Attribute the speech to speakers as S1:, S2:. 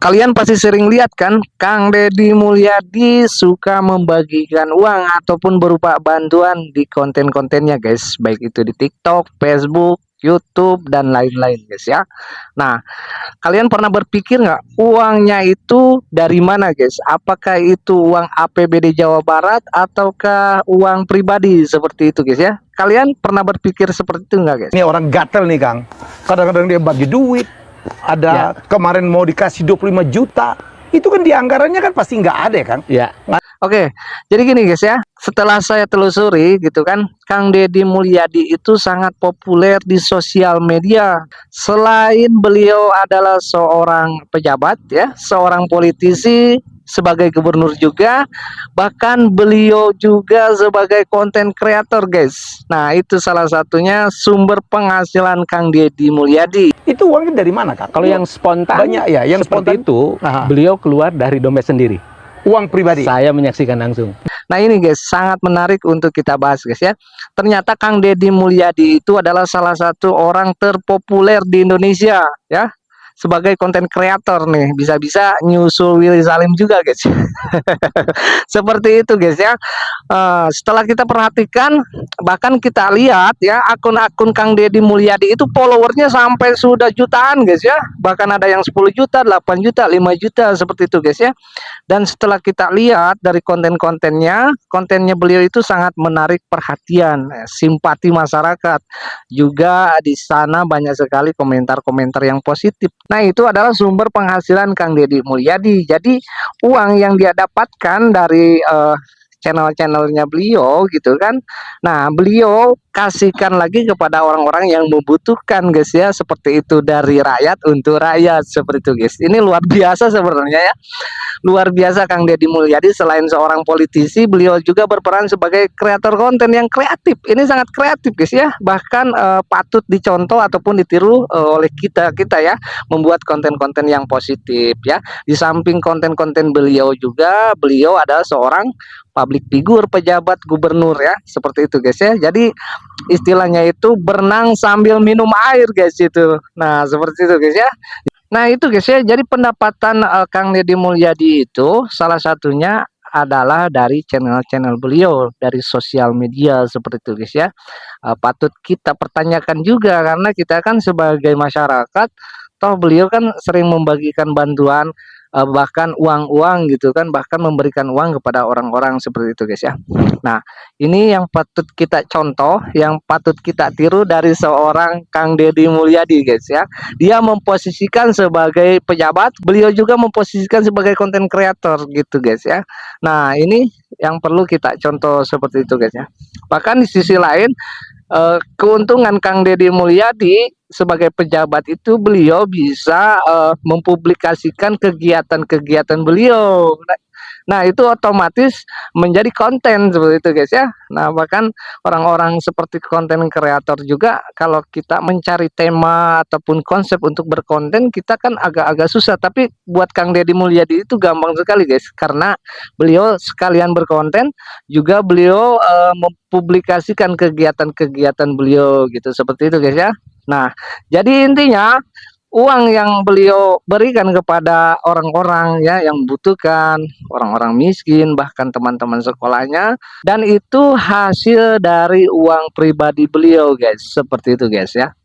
S1: Kalian pasti sering lihat kan, Kang Deddy Mulyadi suka membagikan uang ataupun berupa bantuan di konten-kontennya guys, baik itu di TikTok, Facebook, YouTube, dan lain-lain guys ya. Nah, kalian pernah berpikir nggak uangnya itu dari mana guys? Apakah itu uang APBD Jawa Barat ataukah uang pribadi seperti itu guys ya? Kalian pernah berpikir seperti itu nggak guys?
S2: Ini orang gatel nih Kang. Kadang-kadang dia bagi duit. Ada kemarin mau dikasih 25 juta. Itu kan di anggarannya kan pasti nggak ada ya Kang.
S3: Ya.
S1: Oke, jadi gini guys ya. Setelah saya telusuri gitu kan, Kang Deddy Mulyadi itu sangat populer di sosial media. Selain beliau adalah seorang pejabat ya, seorang politisi, sebagai gubernur juga, bahkan beliau juga sebagai konten kreator guys. Nah, itu salah satunya sumber penghasilan Kang Deddy Mulyadi.
S2: Itu uangnya dari mana Kang?
S3: Kalau yang spontan
S2: banyak ya, yang
S3: seperti
S2: spontan
S3: itu,
S2: Aha.
S3: beliau keluar dari dompet sendiri.
S2: Uang pribadi.
S3: Saya menyaksikan langsung.
S1: Nah ini guys, sangat menarik untuk kita bahas guys ya. Ternyata Kang Deddy Mulyadi itu adalah salah satu orang terpopuler di Indonesia ya. Sebagai konten kreator nih, bisa-bisa nyusul Willy Salim juga guys. Seperti itu guys ya. Setelah kita perhatikan, bahkan kita lihat ya, akun-akun Kang Deddy Mulyadi itu followernya sampai sudah jutaan guys ya. Bahkan ada yang 10 juta, 8 juta, 5 juta seperti itu guys ya. Dan setelah kita lihat dari kontennya beliau itu sangat menarik perhatian, simpati masyarakat. Juga di sana banyak sekali komentar-komentar yang positif. Nah, itu adalah sumber penghasilan Kang Deddy Mulyadi. Jadi, uang yang dia dapatkan dari channel-channelnya beliau gitu kan. Nah, beliau kasihkan lagi kepada orang-orang yang membutuhkan guys ya, seperti itu, dari rakyat untuk rakyat seperti itu guys. Ini luar biasa sebenarnya ya. Luar biasa Kang Deddy Mulyadi, selain seorang politisi, beliau juga berperan sebagai kreator konten yang kreatif. Ini sangat kreatif guys ya. Bahkan patut dicontoh ataupun ditiru oleh kita ya, membuat konten-konten yang positif ya. Di samping konten-konten beliau juga, beliau adalah seorang public figure, pejabat gubernur ya, seperti itu guys ya. Jadi istilahnya itu berenang sambil minum air guys itu. Nah, seperti itu guys ya. Nah, itu guys ya. Jadi pendapatan Kang Deddy Mulyadi itu salah satunya adalah dari channel-channel beliau, dari sosial media seperti itu guys ya. Patut kita pertanyakan juga, karena kita kan sebagai masyarakat, toh beliau kan sering membagikan bantuan, bahkan uang-uang gitu kan, bahkan memberikan uang kepada orang-orang seperti itu guys ya. Nah, ini yang patut kita contoh, yang patut kita tiru dari seorang Kang Deddy Mulyadi guys ya. Dia memposisikan sebagai pejabat, beliau juga memposisikan sebagai konten kreator gitu guys ya. Nah, ini yang perlu kita contoh seperti itu guys ya. Bahkan di sisi lain, keuntungan Kang Deddy Mulyadi sebagai pejabat itu, beliau bisa mempublikasikan kegiatan-kegiatan beliau. Nah, itu otomatis menjadi konten seperti itu guys ya. Nah, bahkan orang-orang seperti konten kreator juga, kalau kita mencari tema ataupun konsep untuk berkonten, kita kan agak-agak susah. Tapi buat Kang Deddy Mulyadi itu gampang sekali guys, karena beliau sekalian berkonten, juga beliau mempublikasikan kegiatan-kegiatan beliau gitu, seperti itu guys ya. Nah, jadi intinya uang yang beliau berikan kepada orang-orang ya yang membutuhkan, orang-orang miskin, bahkan teman-teman sekolahnya, dan itu hasil dari uang pribadi beliau guys, seperti itu guys ya.